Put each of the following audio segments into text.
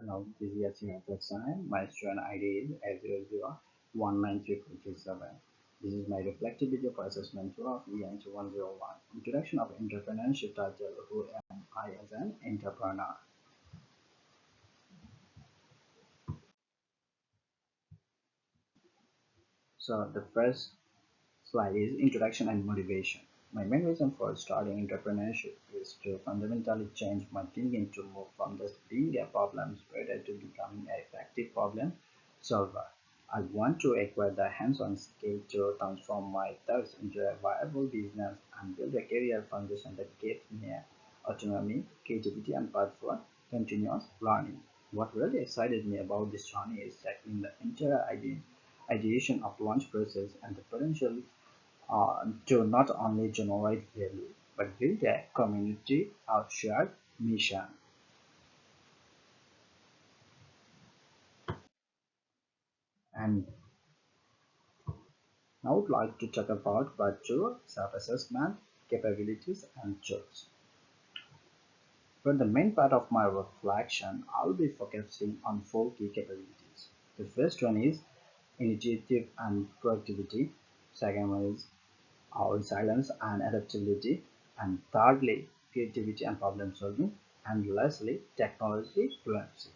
Hello, this is Yasin Sayem. My student ID is A00193437. This is my reflective video for assessment 2 of ENT101. Introduction of Entrepreneurship title. Who am I as an entrepreneur? So the first slide is introduction and motivation. My main reason for starting entrepreneurship is to fundamentally change my thinking to move from just being a problem spreader to becoming an effective problem solver. I want to acquire the hands-on skill to transform my thoughts into a viable business and build a career foundation that gives me autonomy, creativity, and path for continuous learning. What really excited me about this journey is tackling the entire ideation of launch process and the potential to not only generate value but build a community of shared mission. And I would like to talk about part 2 self-assessment, capabilities, and tools. For the main part of my reflection, I'll be focusing on four key capabilities. The first one is initiative and proactivity. Second one is our resilience and adaptability, and thirdly, creativity and problem solving, and lastly, technology fluency.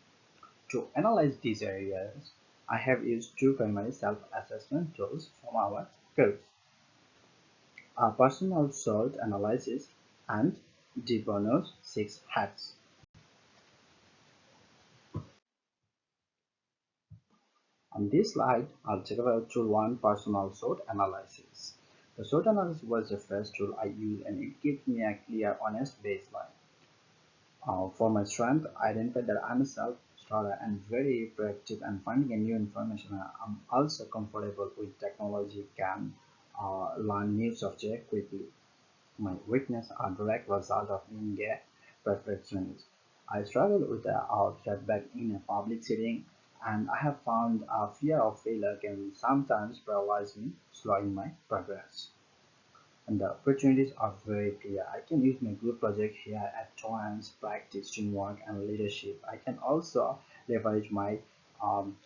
To analyze these areas, I have used two primary self-assessment tools from our course: a personal SWOT analysis and the bonus 6 hacks. On this slide, I'll talk about tool 1, personal SWOT analysis. The SWOT analysis was the first tool I used, and it gives me a clear, honest baseline. For my strength, I identified that I'm a self-starter and very proactive and finding a new information. I'm also comfortable with technology, can learn new software quickly. My weakness are direct result of being a perfectionist. I struggle with feedback in a public setting, and I have found a fear of failure can sometimes paralyze me, slowing my progress. And the opportunities are very clear. I can use my group project here at times, practice teamwork and leadership. I can also leverage my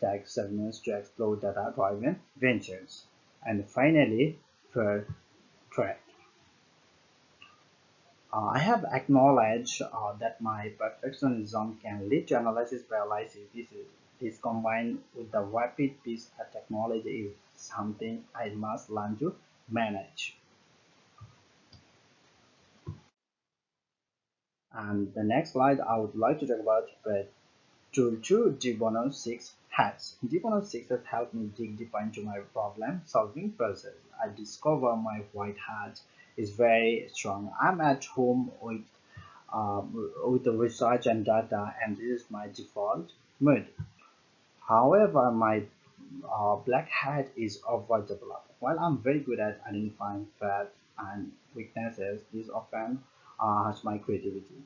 tech savviness to explore data-driven ventures. And finally, for threat. I have acknowledged that my perfectionism can lead to analysis paralysis. This combined with the rapid pace of technology is something I must learn to manage. And the next slide, I would like to talk about tool 2, Bonus 6 hacks. Bonus 6 has helped me dig deeper into my problem solving process. I discover my white hat is very strong. I'm at home with the research and data, and this is my default mode. However, my black hat is overdeveloped. While I'm very good at identifying faults and weaknesses, this often hurts my creativity.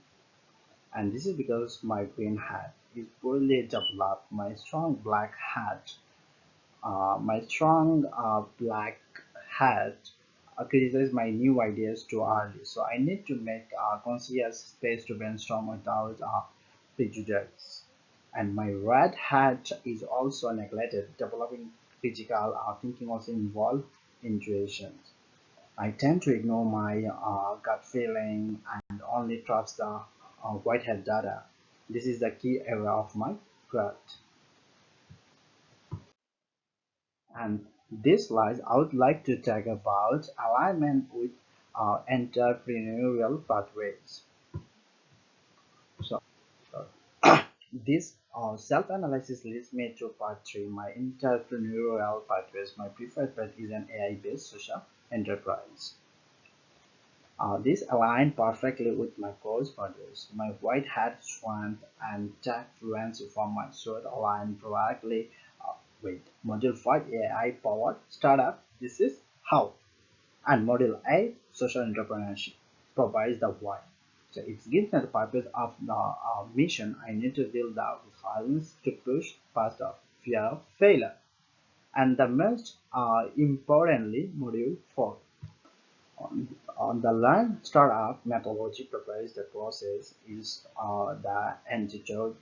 And this is because my green hat is poorly developed. My strong black hat criticizes my new ideas too early. So I need to make conscious space to brainstorm without prejudice. And my red hat is also neglected. Developing critical thinking also involves intuitions. I tend to ignore my gut feeling and only trust the whitehead data. This is the key area of my growth. And this slide, I would like to talk about alignment with entrepreneurial pathways. So, so this self-analysis leads me to part 3, my entrepreneurial pathways. My preferred path is an AI-based social enterprise. This aligned perfectly with my course modules. My white hat strength and tech fluency from my sword align perfectly with Module 5 AI powered startup. This is how. And Module 8 social entrepreneurship provides the why. So it gives me the purpose of the mission. I need to build the resilience to push past the fear of failure. And the most importantly, Module 4 on the learn startup methodology prepares the process is the antidote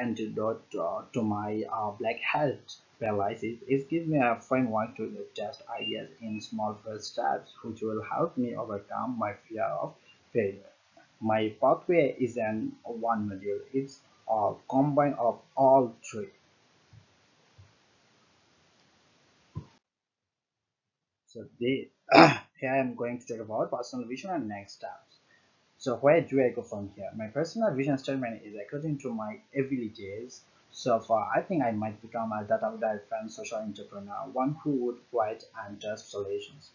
antidote to my black hat paralysis. It gives me a framework to test ideas in small first steps, which will help me overcome my fear of failure. My pathway isn't one module; it's a combine of all three. So the here I am going to talk about personal vision and next steps. So where do I go from here? My personal vision statement is according to my abilities. So far, I think I might become a data-driven social entrepreneur, one who would write and test solutions.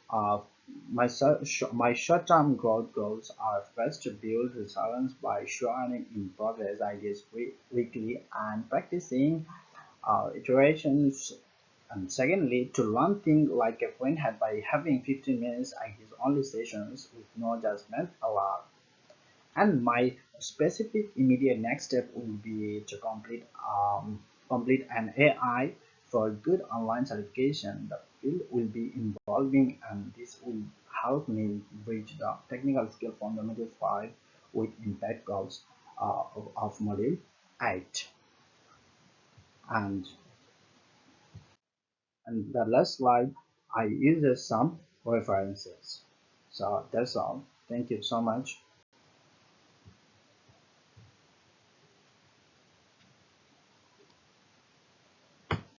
Uh, my short-term growth goals are first to build resilience by showing in progress ideas weekly and practicing iterations, and secondly to learn things like a friend had by having 15 minutes ideas only sessions with no judgment allowed. And my specific immediate next step will be to complete an AI for good online certification. The field will be involving, and this will help me bridge the technical skill from the module 5 with impact goals of module 8. And the last slide, I use some references. So that's all. Thank you so much.